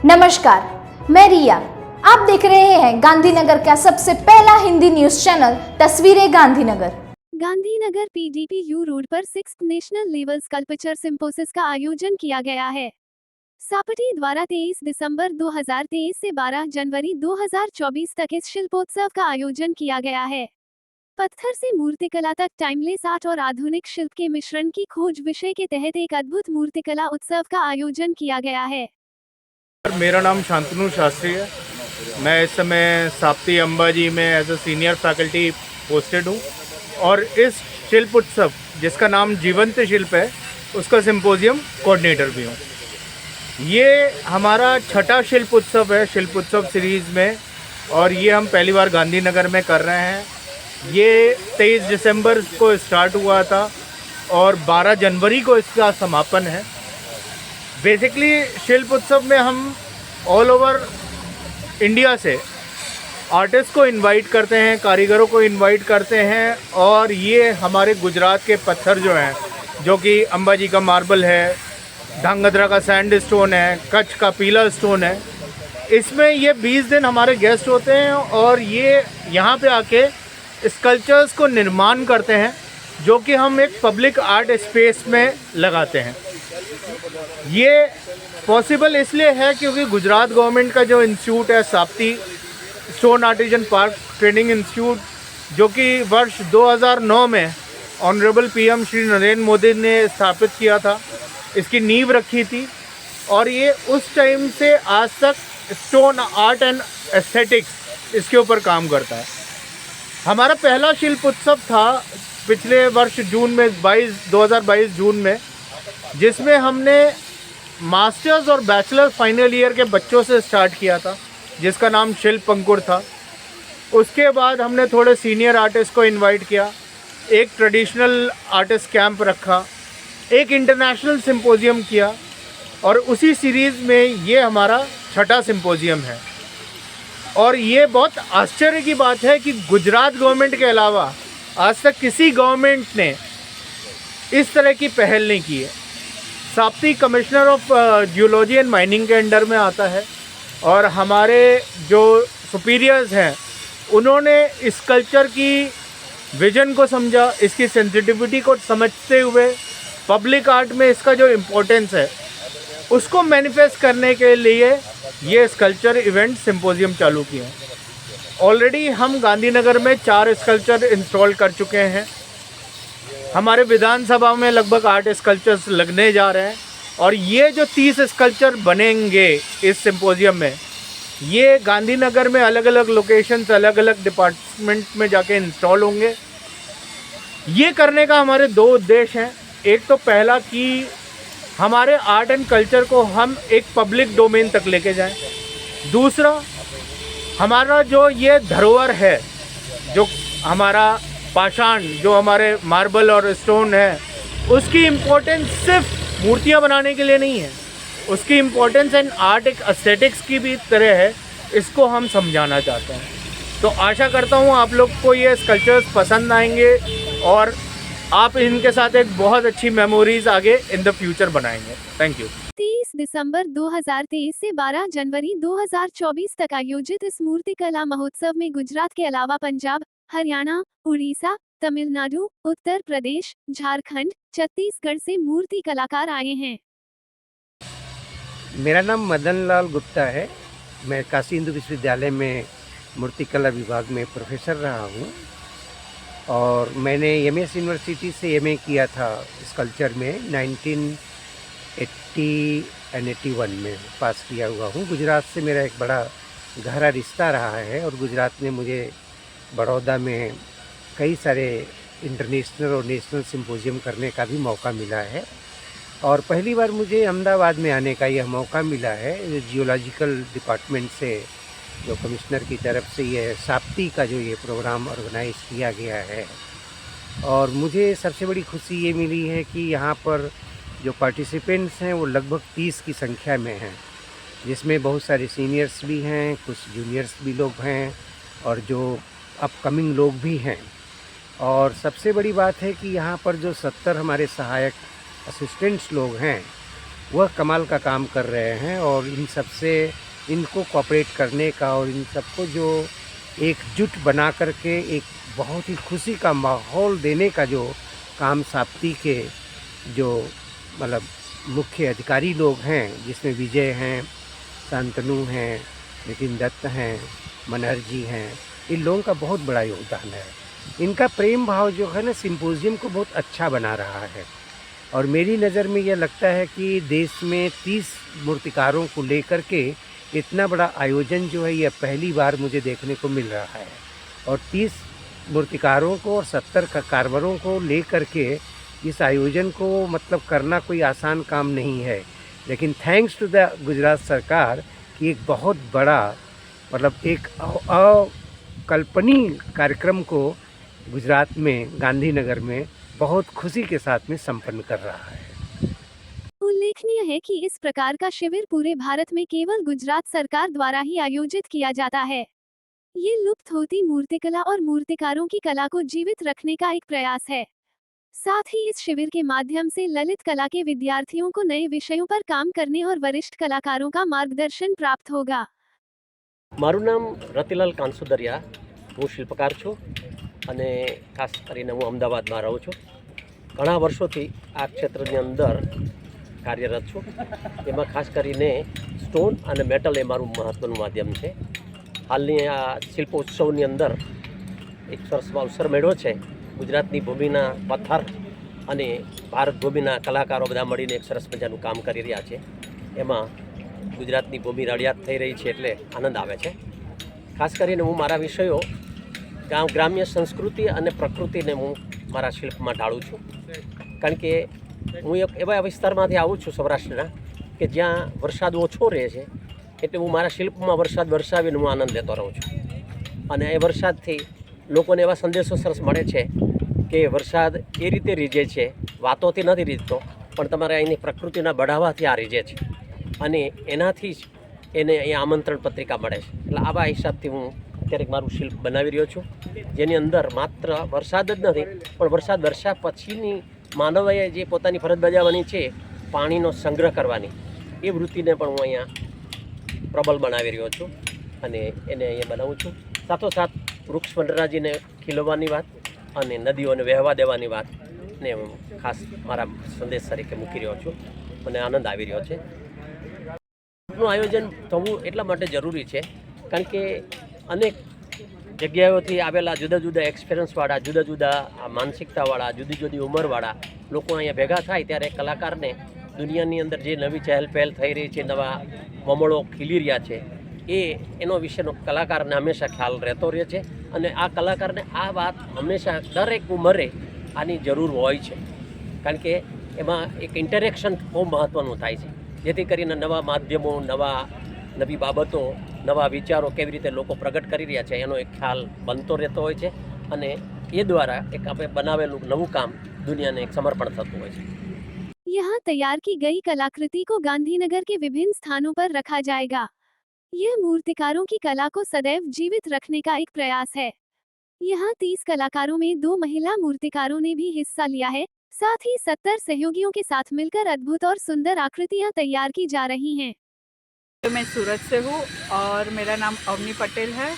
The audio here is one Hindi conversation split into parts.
नमस्कार, मैं रिया। आप देख रहे हैं गांधीनगर का सबसे पहला हिंदी न्यूज चैनल तस्वीरें गांधीनगर। गांधीनगर PDPU रोड पर 6th नेशनल लेवल स्कल्पचर सिंपोसिस का आयोजन किया गया है। सापटी द्वारा 23 दिसंबर 2023 से 12 जनवरी 2024 तक इस शिल्पोत्सव का आयोजन किया गया है। पत्थर से मूर्तिकला तक टाइमलेस आर्ट और आधुनिक शिल्प के मिश्रण की खोज विषय के तहत एक अद्भुत मूर्तिकला उत्सव का आयोजन किया गया है। मेरा नाम शांतनु शास्त्री है। मैं इस समय साप्ती अंबाजी में as a senior faculty posted हूँ और इस शिल्प उत्सव जिसका नाम जीवंत शिल्प है उसका सिंपोजियम कोऑर्डिनेटर भी हूँ। ये हमारा छठा शिल्प उत्सव है शिल्प उत्सव सीरीज़ में और ये हम पहली बार गांधीनगर में कर रहे हैं। ये 23 दिसंबर को स्टार्ट हुआ था और 12 जनवरी को इसका समापन है। बेसिकली शिल्प उत्सव में हम ऑल ओवर इंडिया से आर्टिस्ट को इनवाइट करते हैं, कारीगरों को इनवाइट करते हैं और ये हमारे गुजरात के पत्थर जो हैं, जो कि अंबाजी का मार्बल है, ढांगध्रा का सैंड स्टोन है, कच्छ का पीला स्टोन है, इसमें ये 20 दिन हमारे गेस्ट होते हैं और ये यहाँ पे आके स्कल्पचर्स को निर्माण करते हैं जो कि हम एक पब्लिक आर्ट स्पेस में लगाते हैं। ये पॉसिबल इसलिए है क्योंकि गुजरात गवर्नमेंट का जो इंस्टीट्यूट है SAPTI stone artisan park training institute, जो कि वर्ष 2009 में ऑनरेबल PM श्री नरेंद्र मोदी ने स्थापित किया था, इसकी नींव रखी थी और ये उस टाइम से आज तक स्टोन आर्ट एंड एस्थेटिक्स इसके ऊपर काम करता है। हमारा पहला शिल्प उत्सव था पिछले वर्ष जून में 2022 जून में, जिसमें हमने मास्टर्स और बैचलर फाइनल ईयर के बच्चों से स्टार्ट किया था जिसका नाम शिल्प अंकुर था। उसके बाद हमने थोड़े सीनियर आर्टिस्ट को इनवाइट किया, एक ट्रेडिशनल आर्टिस्ट कैंप रखा, एक इंटरनेशनल सिंपोजियम किया और उसी सीरीज़ में ये हमारा छठा सिंपोजियम है। और ये बहुत आश्चर्य की बात है कि गुजरात गवर्नमेंट के अलावा आज तक किसी गवर्नमेंट ने इस तरह की पहल नहीं की है। SAPTI commissioner of geology and mining के अंडर में आता है और हमारे जो सुपीरियर्स हैं उन्होंने इस कल्चर की विजन को समझा, इसकी सेंसिटिविटी को समझते हुए पब्लिक आर्ट में इसका जो इम्पोर्टेंस है उसको मैनिफेस्ट करने के लिए ये स्कल्पचर इवेंट सिंपोजियम चालू किए हैं। ऑलरेडी हम गांधीनगर में 4 स्कल्पचर इंस्टॉल कर चुके हैं। हमारे विधानसभा में लगभग 8 स्कल्पचर्स लगने जा रहे हैं और ये जो 30 स्कल्पचर बनेंगे इस सिंपोजियम में, ये गांधीनगर में अलग अलग लोकेशंस अलग अलग डिपार्टमेंट में जाके इंस्टॉल होंगे। ये करने का हमारे 2 उद्देश्य हैं। एक तो पहला कि हमारे आर्ट एंड कल्चर को हम एक पब्लिक डोमेन तक लेके जाएं। दूसरा, हमारा जो ये धरोहर है, जो हमारा पाषाण, जो हमारे मार्बल और स्टोन है, उसकी इम्पोर्टेंस सिर्फ मूर्तियाँ बनाने के लिए नहीं है, उसकी इम्पोर्टेंस एंड आर्ट एक एस्थेटिक्स की भी तरह है, इसको हम समझाना चाहते हैं। तो आशा करता हूँ आप लोग को ये स्कल्पचर्स पसंद आएंगे और आप इनके साथ एक बहुत अच्छी मेमोरीज आगे इन द फ्यूचर बनाएंगे। Thank you. 23 दिसंबर 2023 से 12 जनवरी 2024 तक आयोजित इस मूर्तिकला महोत्सव में गुजरात के अलावा पंजाब, हरियाणा, उड़ीसा, तमिलनाडु, उत्तर प्रदेश, झारखंड, छत्तीसगढ़ से मूर्ति कलाकार आए हैं। मेरा नाम मदन लाल गुप्ता है। मैं काशी हिंदू विश्वविद्यालय में मूर्तिकला विभाग में प्रोफेसर रहा हूँ और मैंने MS यूनिवर्सिटी से MA किया था स्कल्पचर में 1980 एंड 81 में पास किया हुआ हूँ। गुजरात से मेरा एक बड़ा गहरा रिश्ता रहा है और गुजरात ने मुझे बड़ौदा में कई सारे इंटरनेशनल और नेशनल सिंपोजियम करने का भी मौका मिला है और पहली बार मुझे अहमदाबाद में आने का यह मौका मिला है। जियोलॉजिकल डिपार्टमेंट से जो कमिश्नर की तरफ से ये साप्ती का जो ये प्रोग्राम ऑर्गेनाइज किया गया है और मुझे सबसे बड़ी खुशी ये मिली है कि यहाँ पर जो पार्टिसिपेंट्स हैं वो लगभग 30 की संख्या में हैं, जिसमें बहुत सारे सीनियर्स भी हैं, कुछ जूनियर्स भी लोग हैं और जो अपकमिंग लोग भी हैं। और सबसे बड़ी बात है कि यहाँ पर जो 70 हमारे सहायक असिस्टेंट्स लोग हैं वह कमाल का काम कर रहे हैं। और इन सबसे इनको कोऑपरेट करने का और इन सबको जो एकजुट बना करके एक बहुत ही खुशी का माहौल देने का जो काम साप्ती के जो मतलब मुख्य अधिकारी लोग हैं, जिसमें विजय हैं, शांतनु हैं, नितिन दत्त हैं, मनहर जी हैं, इन लोगों का बहुत बड़ा योगदान है। इनका प्रेम भाव जो है ना सिंपोजियम को बहुत अच्छा बना रहा है। और मेरी नज़र में यह लगता है कि देश में 30 मूर्तिकारों को लेकर के इतना बड़ा आयोजन जो है यह पहली बार मुझे देखने को मिल रहा है। और 30 मूर्तिकारों को और 70 कारवरों को लेकर के इस आयोजन को मतलब करना कोई आसान काम नहीं है। लेकिन थैंक्स टू द गुजरात सरकार कि एक बहुत बड़ा मतलब एक अकल्पनीय कार्यक्रम को गुजरात में गांधीनगर में बहुत खुशी के साथ में संपन्न कर रहा है। उल्लेखनीय है कि इस प्रकार का शिविर पूरे भारत में केवल गुजरात सरकार द्वारा ही आयोजित किया जाता है। ये लुप्त होती मूर्तिकला और मूर्तिकारों की कला को जीवित रखने का एक प्रयास है। साथ ही इस शिविर के माध्यम से ललित कला के विद्यार्थियों को नए विषयों पर काम करने और वरिष्ठ कलाकारों का मार्गदर्शन प्राप्त होगा। મારું નામ રતિલાલ કાંસુદરિયા, હું શિલ્પકાર છું અને ખાસ કરીને હું અમદાવાદમાં રહું છું. ઘણા વર્ષોથી આ ક્ષેત્રની અંદર કાર્યરત છું. એમાં ખાસ કરીને સ્ટોન અને મેટલ એ મારું મહત્ત્વનું માધ્યમ છે. હાલની આ શિલ્પોત્સવની અંદર એક સરસ અવસર મળ્યો છે. ગુજરાતની ભૂમિના પથ્થર અને ભારત ભૂમિના કલાકારો બધા મળીને એક સરસ મજાનું કામ કરી રહ્યા છે. એમાં ગુજરાતની ભૂમિ રળિયાત થઈ રહી છે એટલે આનંદ આવે છે. ખાસ કરીને હું મારા વિષયો ગ્રામ્ય સંસ્કૃતિ અને પ્રકૃતિને હું મારા શિલ્પમાં ઢાળું છું. કારણ કે હું એક એવા વિસ્તારમાંથી આવું છું સૌરાષ્ટ્રના કે જ્યાં વરસાદ ઓછો રહે છે, એટલે હું મારા શિલ્પમાં વરસાદ વરસાવીને હું આનંદ લેતો રહું છું. અને એ વરસાદથી લોકોને એવા સંદેશો સરસ મળે છે કે વરસાદ એ રીતે રીઝે છે, વાતોથી નથી રીઝતો, પણ તમારે અહીંની પ્રકૃતિના બઢાવાથી આ રીઝે છે અને એનાથી જ એને અહીંયા આમંત્રણ પત્રિકા મળે છે. એટલે આવા હિસાબથી હું અત્યારે મારું શિલ્પ બનાવી રહ્યો છું, જેની અંદર માત્ર વરસાદ જ નથી પણ વરસાદ વરસ્યા પછીની માનવએ જે પોતાની ફરજ બજાવવાની છે પાણીનો સંગ્રહ કરવાની, એ વૃત્તિને પણ હું અહીંયા પ્રબળ બનાવી રહ્યો છું અને એને અહીંયા બનાવું છું. સાથોસાથ વૃક્ષ વનરાજીને ખીલવવાની વાત અને નદીઓને વહેવા દેવાની વાત ને હું ખાસ મારા સંદેશ તરીકે મૂકી રહ્યો છું. મને આનંદ આવી રહ્યો છે. નું આયોજન થવું એટલા માટે જરૂરી છે કારણ કે અનેક જગ્યાઓથી આવેલા જુદા જુદા એક્સપિરિયન્સવાળા, જુદા જુદા માનસિકતાવાળા, જુદી જુદી ઉંમરવાળા લોકો અહીંયા ભેગા થાય ત્યારે કલાકારને દુનિયાની અંદર જે નવી ચહેલ પહેલ થઈ રહી છે, નવા મમળો ખીલી રહ્યા છે, એનો વિશેનો કલાકારને હંમેશા ખ્યાલ રહેતો રહે છે. અને આ કલાકારને આ વાત હંમેશા દરેક ઉંમરે આની જરૂર હોય છે કારણ કે એમાં એક ઇન્ટરેક્શન બહુ મહત્ત્વનું થાય છે, જેથી કરીને નવા માધ્યમો, નવી બાબતો, નવા વિચારો કેવી રીતે લોકો પ્રગટ કરી રહ્યા છે એનો એક ખ્યાલ બનતો રહેતો હોય છે અને એ દ્વારા એક આપણે બનાવેલું નવું કામ દુનિયાને એક સમર્પણ થતું હોય છે. यहाँ तैयार की गई कलाकृति को गांधीनगर के विभिन्न स्थानों पर रखा जाएगा। यह मूर्तिकारों की कला को सदैव जीवित रखने का एक प्रयास है। यहाँ 30 कलाकारों में 2 महिला मूर्तिकारों ने भी हिस्सा लिया है। साथ ही 70 सहयोगियों के साथ मिलकर अद्भुत और सुंदर आकृतियां तैयार की जा रही हैं। मैं सूरत से हूँ और मेरा नाम अवनी पटेल है।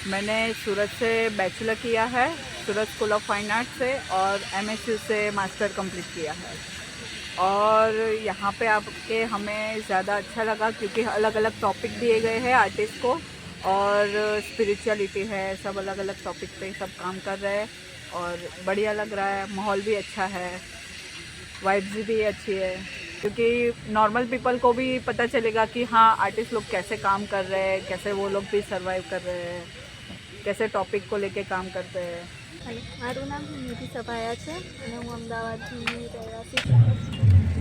मैंने सूरत से बैचलर किया है, सूरत स्कूल ऑफ फाइन आर्ट से, और एमएसयू से मास्टर कंप्लीट किया है। और यहाँ पे आके हमें ज़्यादा अच्छा लगा क्योंकि अलग अलग टॉपिक दिए गए हैं आर्टिस्ट को, और स्पिरिचुअलिटी है, सब अलग अलग टॉपिक पे सब काम कर रहे हैं और बढ़िया लग रहा है। माहौल भी अच्छा है, वाइब्स भी अच्छी है, क्योंकि नॉर्मल पीपल को भी पता चलेगा कि हाँ आर्टिस्ट लोग कैसे काम कर रहे हैं, कैसे वो लोग भी सर्वाइव कर रहे हैं, कैसे टॉपिक को लेके काम करते हैं. મારું નામ નિધિ સભાયા છે અને હું અમદાવાદની રહેવાસી છું.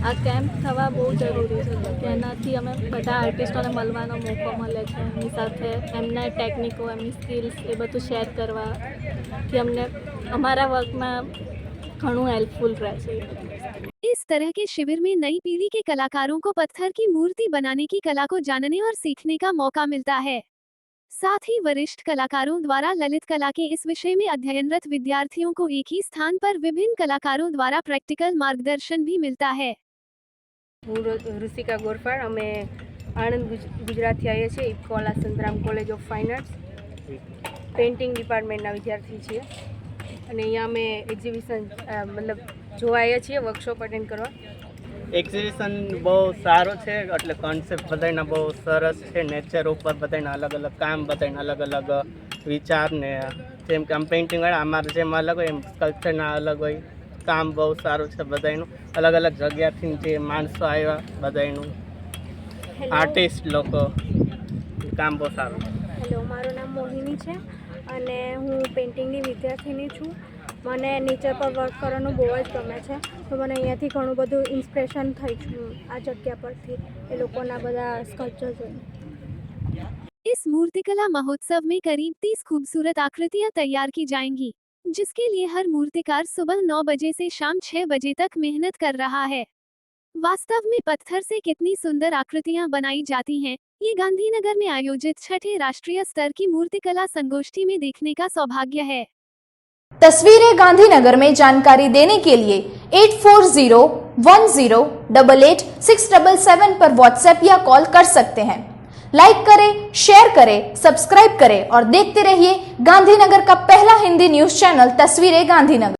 આ કેમ્પ થવા બહુ જરૂરી છે કે એનાથી અમે બધા આર્ટિસ્ટોને મળવાનો મોકો મળે છે, એમની સાથે એમના ટેકનિકો, એમની સ્કિલ્સ એ બધું શેર કરવા કે અમને અમારા વર્કમાં ઘણું હેલ્પફુલ રહે છે. इस तरह के शिविर में नई पीढ़ी के कलाकारों को पत्थर की मूर्ति बनाने की कला को जानने और सीखने का मौका मिलता है। साथ ही वरिष्ठ कलाकारों द्वारा ललित कला के इस विषय में अध्ययनरत विद्यार्थियों को एक ही स्थान पर विभिन्न कलाकारों द्वारा प्रैक्टिकल मार्गदर्शन भी मिलता है। હું ઋષિકા ગોરફાડ અમે આણંદ ગુજરાતથી આવીએ છીએ ઇફકોલા Santram college of fine arts painting ડિપાર્ટમેન્ટના વિદ્યાર્થી છીએ અને અહીંયા અમે એક્ઝિબિશન મતલબ જોવા આવ્યા છીએ વર્કશોપ અટેન્ડ કરવા. એક્ઝિબિશન બહુ સારું છે, એટલે કોન્સેપ્ટ બધાના બહુ સરસ છે. નેચર ઉપર બધાના અલગ અલગ કામ, બધાના અલગ અલગ વિચાર ને જેમ કે આમ પેઇન્ટિંગ હોય અમારે જેમ અલગ હોય એમ સ્કલ્પચરના અલગ હોય. કામ બહુ સારું છે બધાનું, અલગ અલગ જગ્યાથી જે માણસો આવ્યા બધાનું, આર્ટિસ્ટ લોકો, કામ બહુ સારું. હેલો, મારું નામ મોહિની છે અને હું પેઇન્ટિંગની વિદ્યાર્થીની છું. મને નેચર પર વર્ક કરવાનું બહુ જ ગમે છે, તો મને અહીંયાથી ઘણું બધું ઇન્સ્પિરેશન થઈ છું આ જગ્યા પરથી એ લોકોના બધા સ્કલ્પચર જોઈને. इस मूर्तिकला महोत्सव में करीब 30 खूबसूरत आकृतियां तैयार की जाएंगी, जिसके लिए हर मूर्तिकार सुबह 9 बजे से शाम 6 बजे तक मेहनत कर रहा है. वास्तव में पत्थर से कितनी सुंदर आकृतियां बनाई जाती हैं, ये गांधीनगर में आयोजित छठे राष्ट्रीय स्तर की मूर्तिकला संगोष्ठी में देखने का सौभाग्य है. तस्वीरें गांधीनगर में जानकारी देने के लिए 8401088677 पर व्हाट्सएप या कॉल कर सकते हैं. लाइक करें, शेयर करें, सब्सक्राइब करें और देखते रहिए गांधीनगर का पहला हिंदी न्यूज चैनल तस्वीरें गांधीनगर.